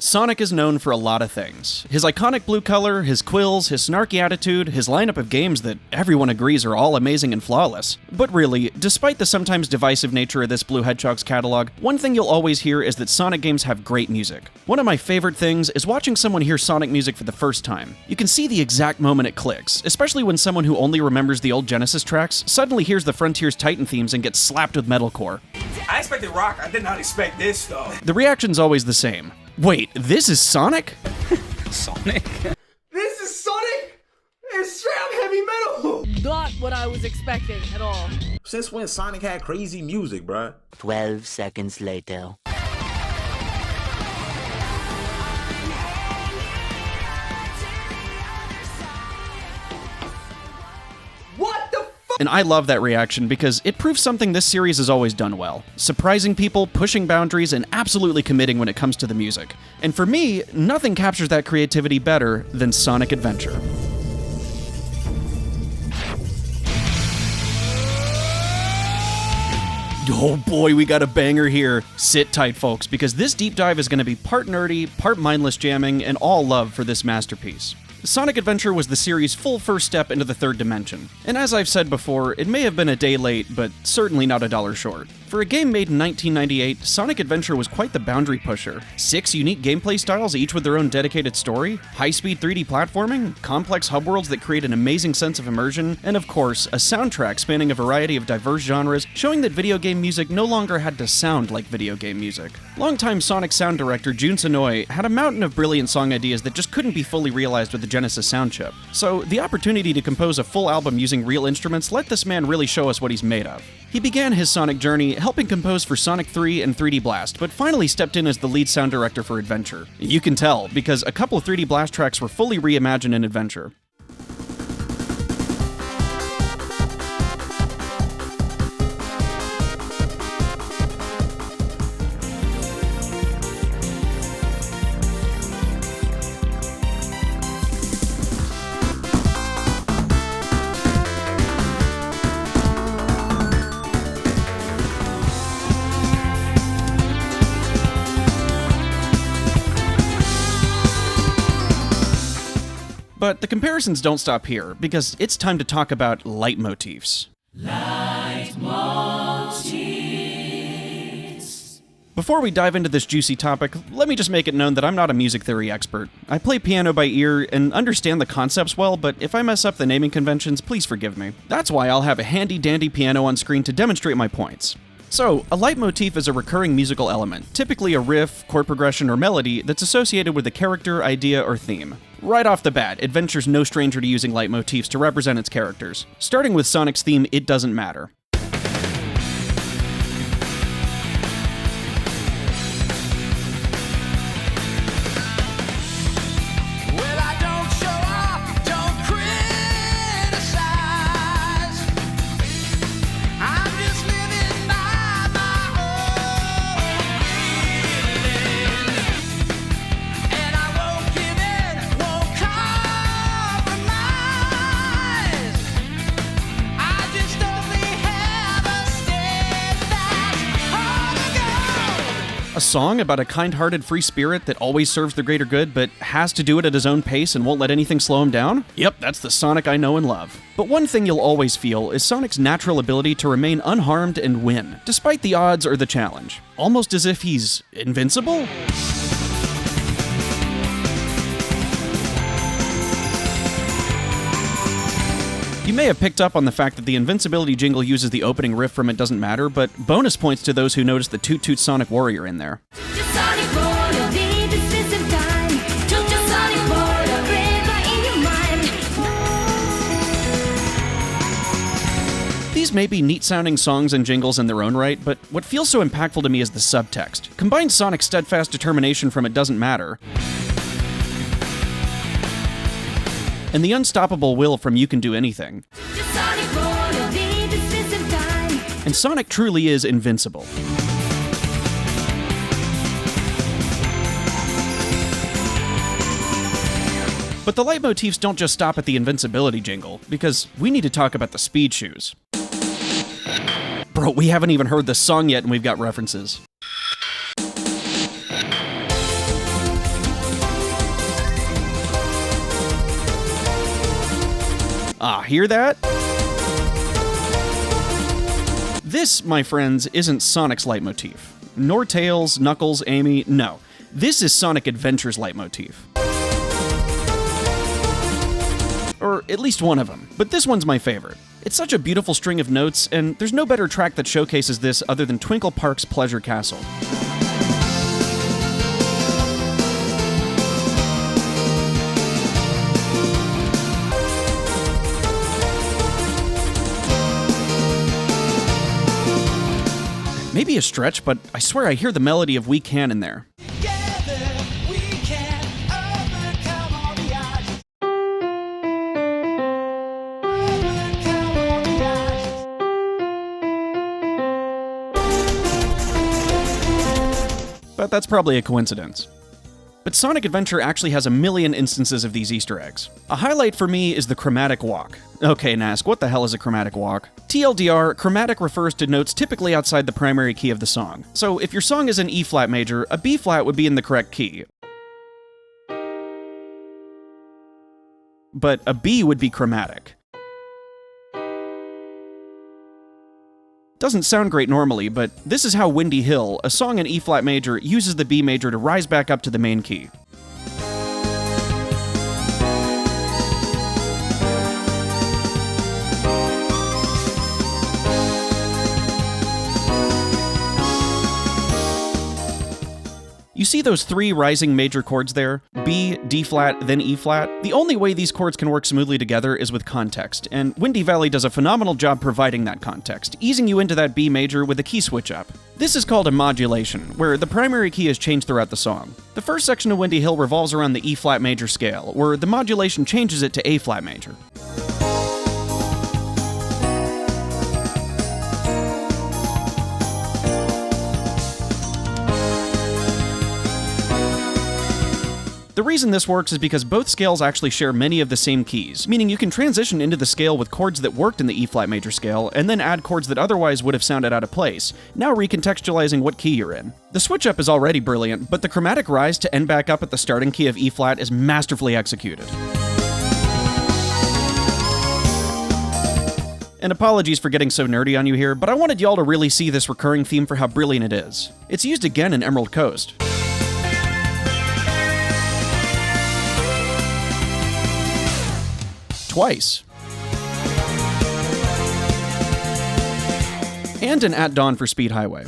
Sonic is known for a lot of things. His iconic blue color, his quills, his snarky attitude, his lineup of games that everyone agrees are all amazing and flawless. But really, despite the sometimes divisive nature of this Blue Hedgehog's catalog, one thing you'll always hear is that Sonic games have great music. One of my favorite things is watching someone hear Sonic music for the first time. You can see the exact moment it clicks, especially when someone who only remembers the old Genesis tracks suddenly hears the Frontiers Titan themes and gets slapped with metalcore. I expected rock, I did not expect this though. The reaction's always the same. Wait, this is Sonic? Sonic? This is Sonic? It's straight up heavy metal! Not what I was expecting at all. Since when Sonic had crazy music, bruh? 12 seconds later. What the fuck? And I love that reaction because it proves something this series has always done well. Surprising people, pushing boundaries, and absolutely committing when it comes to the music. And for me, nothing captures that creativity better than Sonic Adventure. Oh boy, we got a banger here. Sit tight, folks, because this deep dive is going to be part nerdy, part mindless jamming, and all love for this masterpiece. Sonic Adventure was the series' full first step into the third dimension. And as I've said before, it may have been a day late, but certainly not a dollar short. For a game made in 1998, Sonic Adventure was quite the boundary pusher. 6 unique gameplay styles, each with their own dedicated story, high-speed 3D platforming, complex hub worlds that create an amazing sense of immersion, and of course, a soundtrack spanning a variety of diverse genres, showing that video game music no longer had to sound like video game music. Longtime Sonic sound director Jun Sonoy had a mountain of brilliant song ideas that just couldn't be fully realized with the Genesis sound chip. So, the opportunity to compose a full album using real instruments let this man really show us what he's made of. He began his Sonic journey helping compose for Sonic 3 and 3D Blast, but finally stepped in as the lead sound director for Adventure. You can tell, because a couple of 3D Blast tracks were fully reimagined in Adventure. But the comparisons don't stop here, because it's time to talk about leitmotifs. Leitmotifs. Before we dive into this juicy topic, let me just make it known that I'm not a music theory expert. I play piano by ear and understand the concepts well, but if I mess up the naming conventions, please forgive me. That's why I'll have a handy-dandy piano on screen to demonstrate my points. So, a leitmotif is a recurring musical element, typically a riff, chord progression, or melody that's associated with a character, idea, or theme. Right off the bat, Adventure's no stranger to using leitmotifs to represent its characters. Starting with Sonic's theme, It Doesn't Matter. A song about a kind-hearted free spirit that always serves the greater good, but has to do it at his own pace and won't let anything slow him down? Yep, that's the Sonic I know and love. But one thing you'll always feel is Sonic's natural ability to remain unharmed and win, despite the odds or the challenge. Almost as if he's invincible? You may have picked up on the fact that the Invincibility jingle uses the opening riff from It Doesn't Matter, but bonus points to those who noticed the Toot Toot Sonic Warrior in there. These may be neat-sounding songs and jingles in their own right, but what feels so impactful to me is the subtext. Combine Sonic's steadfast determination from It Doesn't Matter and the unstoppable will from You Can Do Anything. And Sonic truly is invincible. But the leitmotifs don't just stop at the invincibility jingle, because we need to talk about the speed shoes. Bro, we haven't even heard the song yet and we've got references. Ah, hear that? This, my friends, isn't Sonic's leitmotif. Nor Tails, Knuckles, Amy, no. This is Sonic Adventure's leitmotif. Or at least one of them, but this one's my favorite. It's such a beautiful string of notes, and there's no better track that showcases this other than Twinkle Park's Pleasure Castle. Maybe a stretch, but I swear I hear the melody of We Can in there. But that's probably a coincidence. But Sonic Adventure actually has a million instances of these Easter eggs. A highlight for me is the Chromatic Walk. Okay, Nask, what the hell is a chromatic walk? TLDR, chromatic refers to notes typically outside the primary key of the song. So if your song is in E-flat major, a B-flat would be in the correct key. But a B would be chromatic. Doesn't sound great normally, but this is how Windy Hill, a song in E-flat major, uses the B major to rise back up to the main key. You see those three rising major chords there? B, D-flat, then E-flat? The only way these chords can work smoothly together is with context, and Windy Valley does a phenomenal job providing that context, easing you into that B major with a key switch up. This is called a modulation, where the primary key is changed throughout the song. The first section of Windy Hill revolves around the E-flat major scale, where the modulation changes it to A-flat major. The reason this works is because both scales actually share many of the same keys, meaning you can transition into the scale with chords that worked in the E-flat major scale, and then add chords that otherwise would have sounded out of place, now recontextualizing what key you're in. The switch-up is already brilliant, but the chromatic rise to end back up at the starting key of E-flat is masterfully executed. And apologies for getting so nerdy on you here, but I wanted y'all to really see this recurring theme for how brilliant it is. It's used again in Emerald Coast. Twice. And in At Dawn for Speed Highway.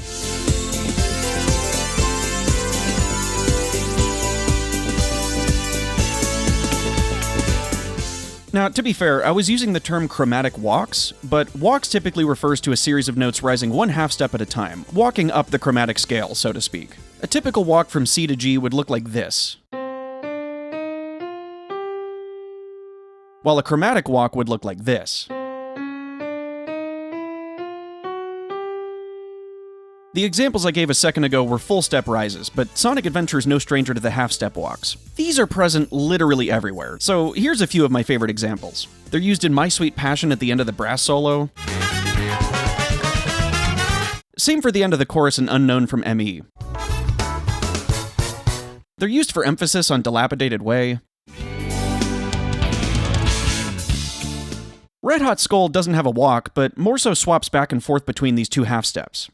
Now, to be fair, I was using the term chromatic walks, but walks typically refers to a series of notes rising one half step at a time, walking up the chromatic scale, so to speak. A typical walk from C to G would look like this, while a chromatic walk would look like this. The examples I gave a second ago were full step rises, but Sonic Adventure is no stranger to the half step walks. These are present literally everywhere, so here's a few of my favorite examples. They're used in My Sweet Passion at the end of the brass solo. Same for the end of the chorus in Unknown from ME. They're used for emphasis on Dilapidated Way. Red Hot Skull doesn't have a walk, but more so swaps back and forth between these two half steps.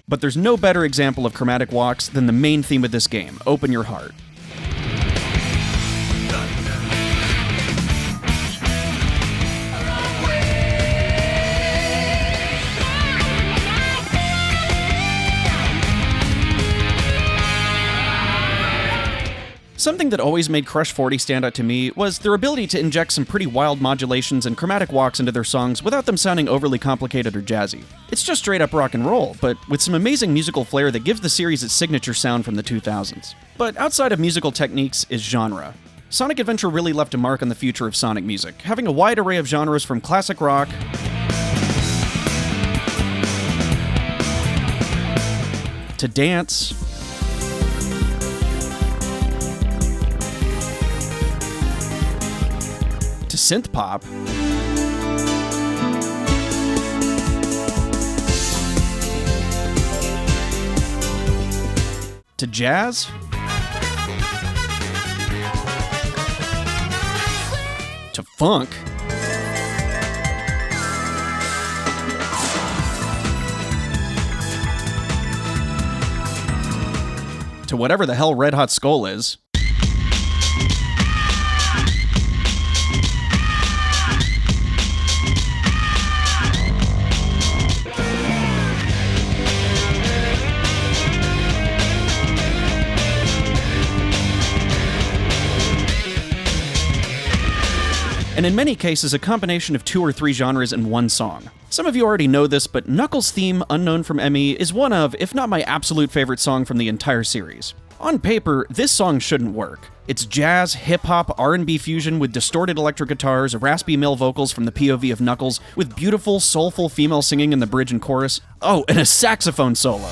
But there's no better example of chromatic walks than the main theme of this game, Open Your Heart. Something that always made Crush 40 stand out to me was their ability to inject some pretty wild modulations and chromatic walks into their songs without them sounding overly complicated or jazzy. It's just straight up rock and roll, but with some amazing musical flair that gives the series its signature sound from the 2000s. But outside of musical techniques is genre. Sonic Adventure really left a mark on the future of Sonic music, having a wide array of genres from classic rock to dance, to synth pop, to jazz, to funk, to whatever the hell Red Hot Skull is. And in many cases, a combination of 2 or 3 genres in one song. Some of you already know this, but Knuckles' theme, Unknown from Emmy, is one of, if not my absolute favorite song from the entire series. On paper, this song shouldn't work. It's jazz, hip-hop, R&B fusion with distorted electric guitars, raspy male vocals from the POV of Knuckles, with beautiful, soulful female singing in the bridge and chorus. Oh, and a saxophone solo.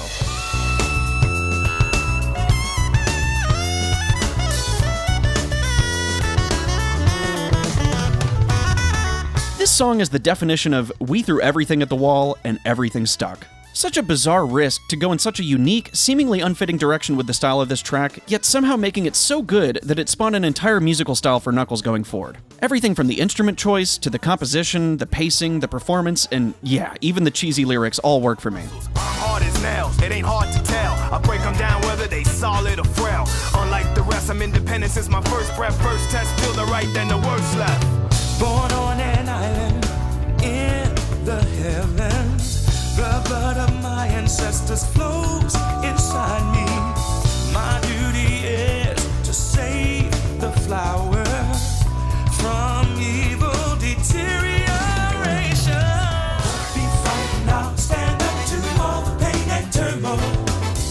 This song is the definition of we threw everything at the wall and everything stuck. Such a bizarre risk to go in such a unique, seemingly unfitting direction with the style of this track, yet somehow making it so good that it spawned an entire musical style for Knuckles going forward. Everything from the instrument choice, to the composition, the pacing, the performance, and yeah, even the cheesy lyrics all work for me. Hard as nails, it ain't hard to tell. I break them down whether they solid or frail. Unlike the rest, I'm independent since my first breath. First test, feel the right, then the worst left. Born on an island in the heavens, the blood of my ancestors flows inside me. My duty is to save the flower from evil deterioration. Be frightened, I'll stand up to all the pain and turmoil.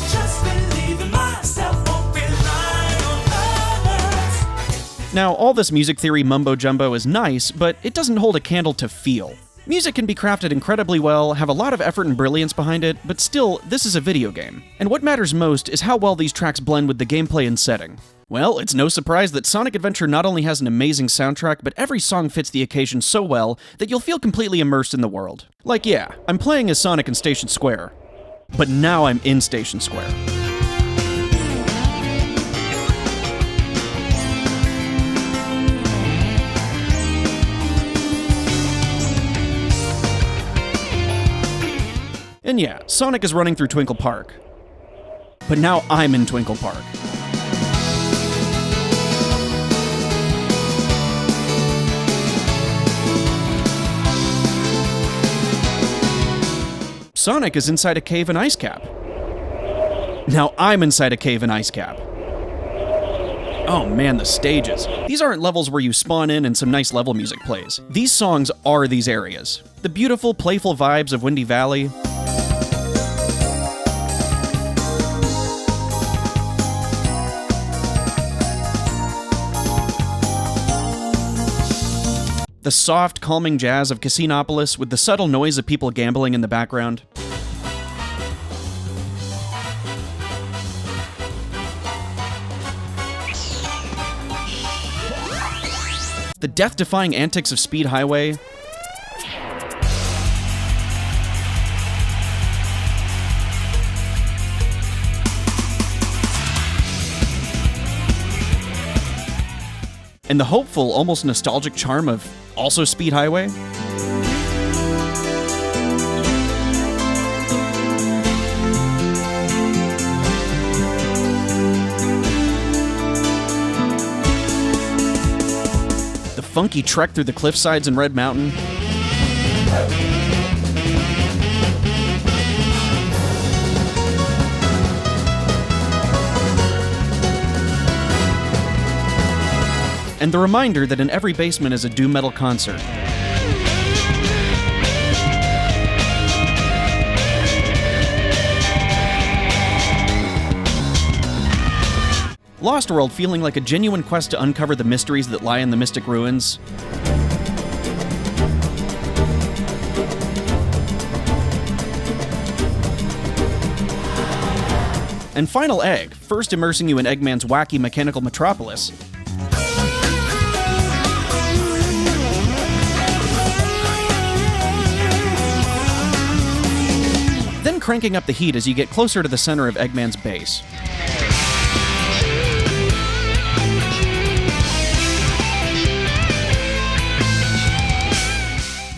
Just believe in myself, won't rely on others. Now, all this music theory mumbo-jumbo is nice, but it doesn't hold a candle to feel. Music can be crafted incredibly well, have a lot of effort and brilliance behind it, but still, this is a video game. And what matters most is how well these tracks blend with the gameplay and setting. Well, it's no surprise that Sonic Adventure not only has an amazing soundtrack, but every song fits the occasion so well that you'll feel completely immersed in the world. Like, yeah, I'm playing as Sonic in Station Square, but now I'm in Station Square. And yeah, Sonic is running through Twinkle Park. But now I'm in Twinkle Park. Sonic is inside a cave in Ice Cap. Now I'm inside a cave in Ice Cap. Oh man, the stages. These aren't levels where you spawn in and some nice level music plays. These songs are these areas. The beautiful, playful vibes of Windy Valley, the soft, calming jazz of Casinopolis with the subtle noise of people gambling in the background. The death-defying antics of Speed Highway. And the hopeful, almost nostalgic charm of also Speed Highway. The funky trek through the cliffsides in Red Mountain. And the reminder that in every basement is a doom metal concert. Lost World feeling like a genuine quest to uncover the mysteries that lie in the mystic ruins. And Final Egg, first immersing you in Eggman's wacky mechanical metropolis. Then cranking up the heat as you get closer to the center of Eggman's base.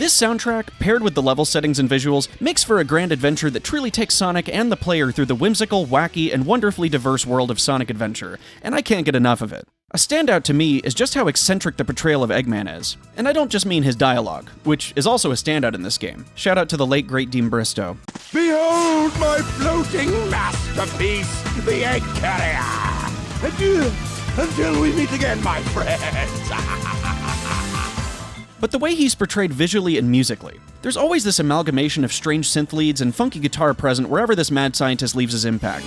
This soundtrack, paired with the level settings and visuals, makes for a grand adventure that truly takes Sonic and the player through the whimsical, wacky, and wonderfully diverse world of Sonic Adventure, and I can't get enough of it. A standout to me is just how eccentric the portrayal of Eggman is. And I don't just mean his dialogue, which is also a standout in this game. Shout out to the late great Dean Bristow. Behold my floating masterpiece, the Egg Carrier! Adieu, until we meet again, my friends! But the way he's portrayed visually and musically, there's always this amalgamation of strange synth leads and funky guitar present wherever this mad scientist leaves his impact.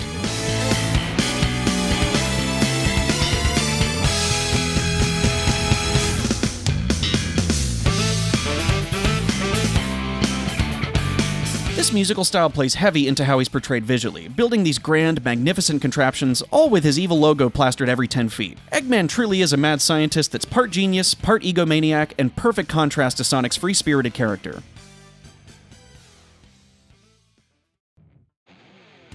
This musical style plays heavy into how he's portrayed visually, building these grand, magnificent contraptions, all with his evil logo plastered every 10 feet. Eggman truly is a mad scientist that's part genius, part egomaniac, and perfect contrast to Sonic's free-spirited character.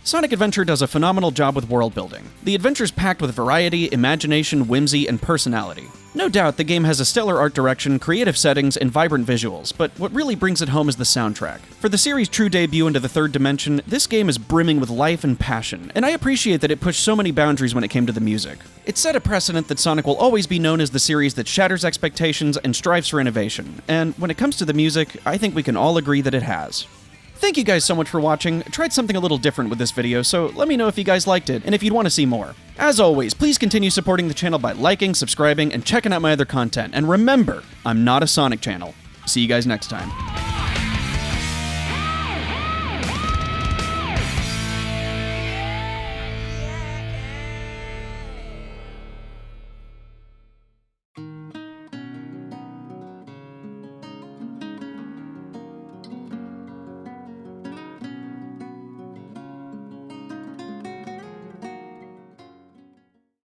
Sonic Adventure does a phenomenal job with world building. The adventure's packed with variety, imagination, whimsy, and personality. No doubt, the game has a stellar art direction, creative settings, and vibrant visuals, but what really brings it home is the soundtrack. For the series' true debut into the third dimension, this game is brimming with life and passion, and I appreciate that it pushed so many boundaries when it came to the music. It set a precedent that Sonic will always be known as the series that shatters expectations and strives for innovation, and when it comes to the music, I think we can all agree that it has. Thank you guys so much for watching. I tried something a little different with this video, so let me know if you guys liked it and if you'd want to see more. As always, please continue supporting the channel by liking, subscribing, and checking out my other content. And remember, I'm not a Sonic channel. See you guys next time.